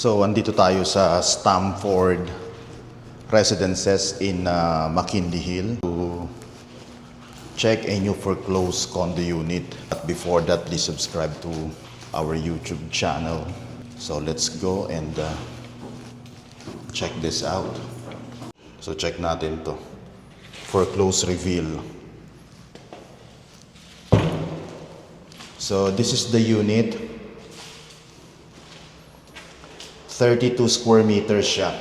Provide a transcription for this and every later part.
So, andito tayo sa Stamford Residences in McKinley Hill to check a new foreclosed condo unit. But before that, please subscribe to our YouTube channel. So, let's go and check this out. So, check natin to. Foreclosed reveal. So, this is the unit. 32 square meters siya.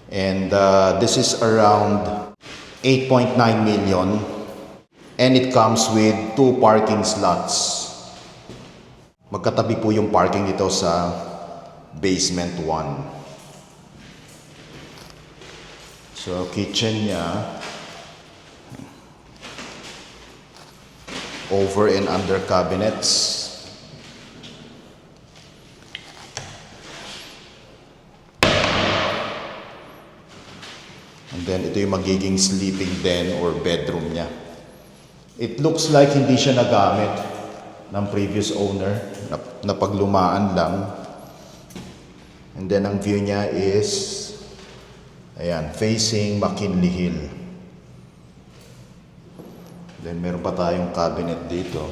And this is around 8.9 million. And it comes with 2 parking slots. Magkatabi po yung parking dito sa basement 1. So, kitchen niya. Over and under cabinets. And then, ito yung magiging sleeping den or bedroom niya. It looks like hindi siya nagamit ng previous owner. Napaglumaan lang. And then, ang view niya is, ayan, facing McKinley Hill. Then, meron pa tayong cabinet dito.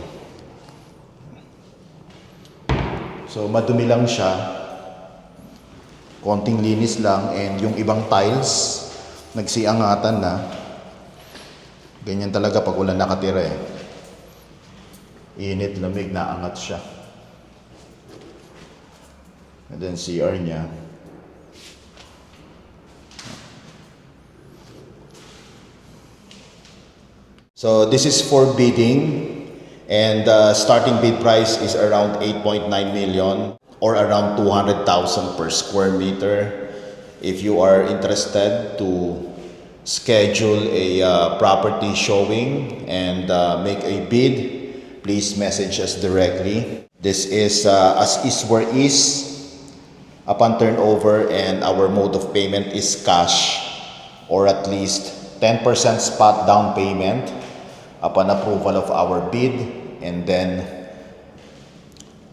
So, madumi lang siya. Konting linis lang. And yung ibang tiles, nagsiangatan na. Ganyan talaga pag wala nakatira eh. Init, lamig, naangat siya. And then CR niya. So this is for bidding. And starting bid price is around 8.9 million or around 200,000 per square meter. If you are interested to schedule a property showing and make a bid, please message us directly. This is as is where is upon turnover, and our mode of payment is cash or at least 10% spot down payment upon approval of our bid, and then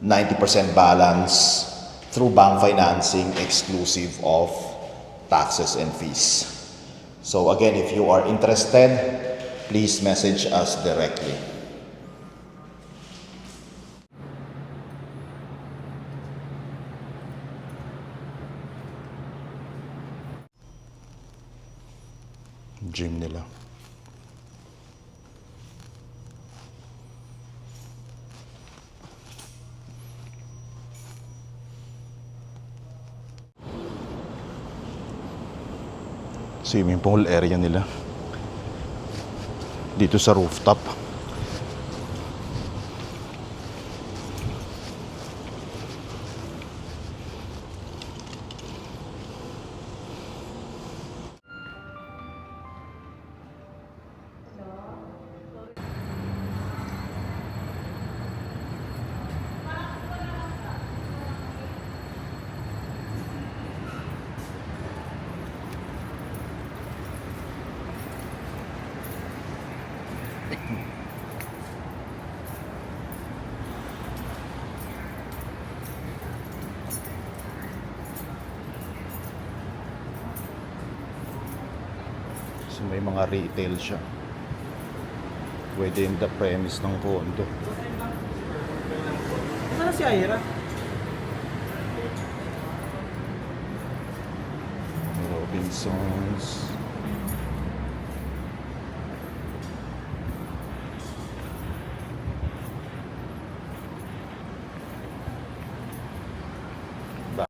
90% balance through bank financing exclusive of taxes and fees. So again, if you are interested, please message us directly. Gym nila. Swimming pool area nila dito sa rooftop. So may mga retail siya. Pwede in the premise ng condo. Sana si Aira? Robinsons.